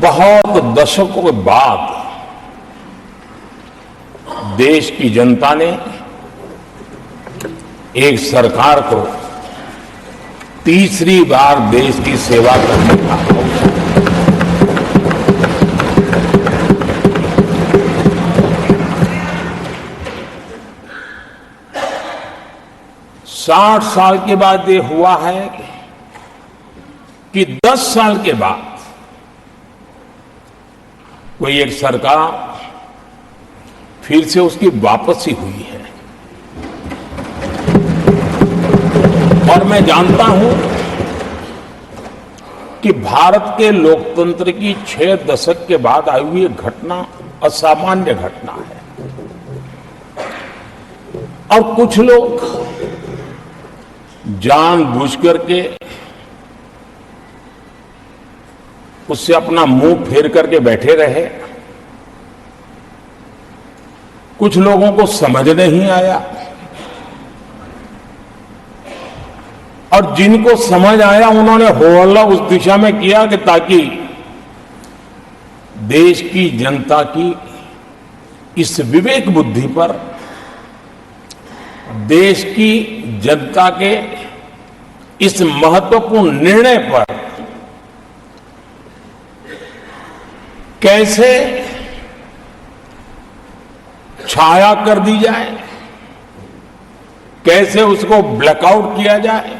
बहुत दशकों के बाद देश की जनता ने एक सरकार को तीसरी बार देश की सेवा करने का अवसर 60 साल के बाद ये हुआ है कि 10 साल के बाद कोई एक सरकार फिर से उसकी वापसी हुई है। और मैं जानता हूं कि भारत के लोकतंत्र की 6 दशक के बाद आई हुई घटना असामान्य घटना है। और कुछ लोग जानबूझ करके उससे अपना मुंह फेर करके बैठे रहे। कुछ लोगों को समझ नहीं आया और जिनको समझ आया उन्होंने हो हल्ला उस दिशा में किया कि ताकि देश की जनता की इस विवेक बुद्धि पर, देश की जनता के इस महत्वपूर्ण निर्णय पर कैसे छाया कर दी जाए, कैसे उसको ब्लैकआउट किया जाए,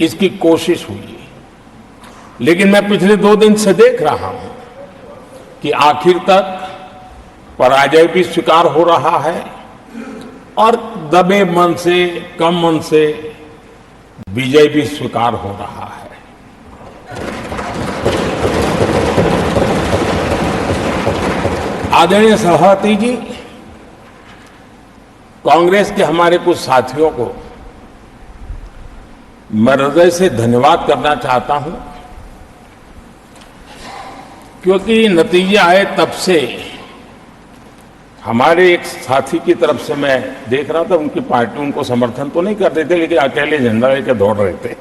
इसकी कोशिश हुई। लेकिन मैं पिछले 2 दिन से देख रहा हूं कि आखिर तक पराजय भी स्वीकार हो रहा है और दबे मन से, कम मन से विजय भी स्वीकार हो रहा है। आदरणीय सभापति जी, कांग्रेस के हमारे कुछ साथियों को मैं हृदय से धन्यवाद करना चाहता हूं, क्योंकि नतीजे आए तब से हमारे एक साथी की तरफ से मैं देख रहा था, उनकी पार्टी उनको समर्थन तो नहीं कर रहे थे, लेकिन अकेले झंडा लेकर दौड़ रहे थे।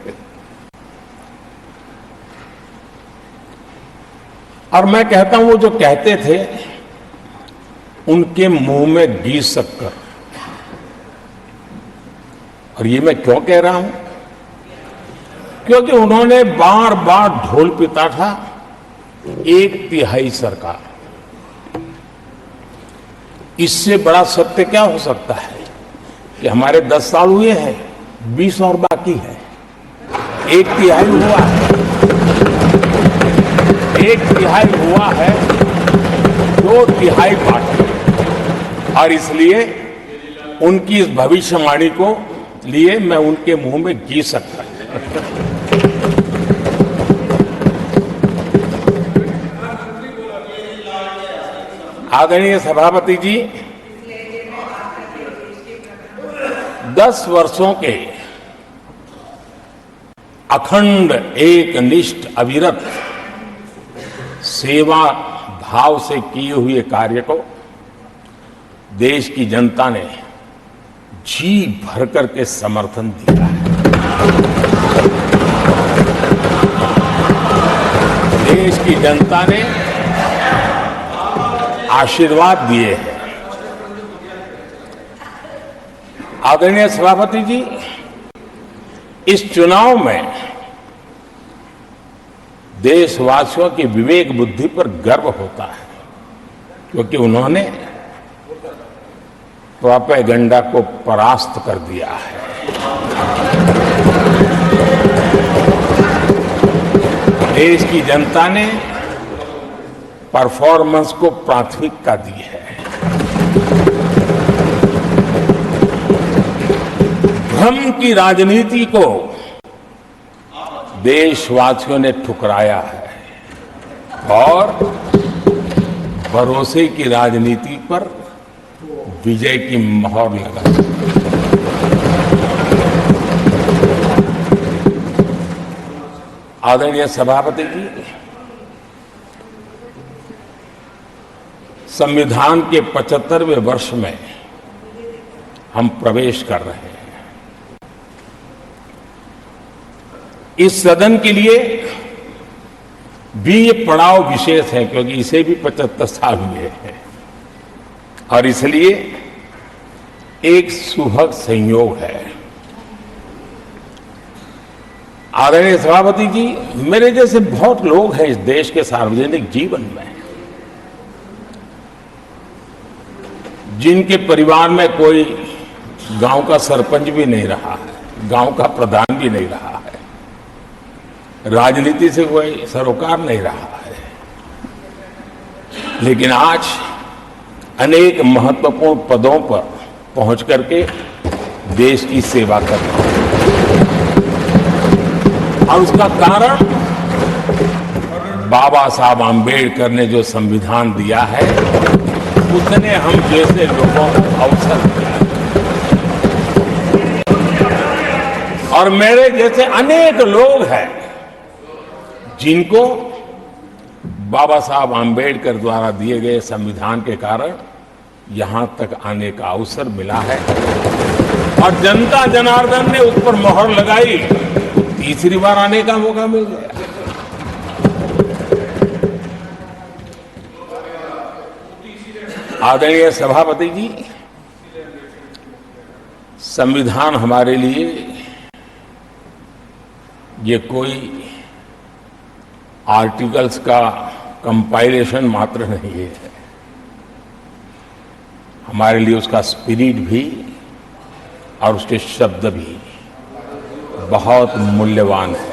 और मैं कहता हूं, वो जो कहते थे उनके मुंह में घी शक्कर। और ये मैं क्यों कह रहा हूं? क्योंकि उन्होंने बार बार ढोल पीटा था 1/3 सरकार। इससे बड़ा सत्य क्या हो सकता है कि हमारे 10 साल हुए हैं, 20 और बाकी है। 1/3 हुआ है, 1/3 हुआ है, 2/3 बाकी। और इसलिए उनकी इस भविष्यवाणी को लिए मैं उनके मुंह में घी सकता। आदरणीय सभापति जी, 10 वर्षों के अखंड, एकनिष्ठ, अविरत सेवा भाव से किए हुए कार्य को देश की जनता ने जी भर करके समर्थन दिया है। देश की जनता ने आशीर्वाद दिए हैं। आदरणीय सभापति जी, इस चुनाव में देशवासियों की विवेक बुद्धि पर गर्व होता है, क्योंकि उन्होंने प्रोपेगेंडा को परास्त कर दिया है। देश की जनता ने परफॉर्मेंस को प्राथमिकता दी है। भ्रम की राजनीति को देशवासियों ने ठुकराया है और भरोसे की राजनीति पर विजय की मोहर लगा। आदरणीय सभापति जी, संविधान के 75वें वर्ष में हम प्रवेश कर रहे हैं। इस सदन के लिए भी ये पड़ाव विशेष है, क्योंकि इसे भी 75 साल हुए हैं और इसलिए एक सुभग संयोग है। आदरणीय सभापति जी, मेरे जैसे बहुत लोग हैं इस देश के सार्वजनिक जीवन में, जिनके परिवार में कोई गांव का सरपंच भी नहीं रहा है, गांव का प्रधान भी नहीं रहा है, राजनीति से कोई सरोकार नहीं रहा है, लेकिन आज अनेक महत्वपूर्ण पदों पर पहुंच करके देश की सेवा कर रहे हैं। और उसका कारण बाबा साहब आम्बेडकर ने जो संविधान दिया है, उसने हम जैसे लोगों को अवसर दिया है। और मेरे जैसे अनेक लोग हैं जिनको बाबा साहब आम्बेडकर द्वारा दिए गए संविधान के कारण यहां तक आने का अवसर मिला है। और जनता जनार्दन ने उस पर मोहर लगाई, तीसरी बार आने का मौका मिल गया। आदरणीय सभापति जी, संविधान हमारे लिए ये कोई आर्टिकल्स का कंपाइलेशन मात्र नहीं है, हमारे लिए उसका स्पिरिट भी और उसके शब्द भी बहुत मूल्यवान है।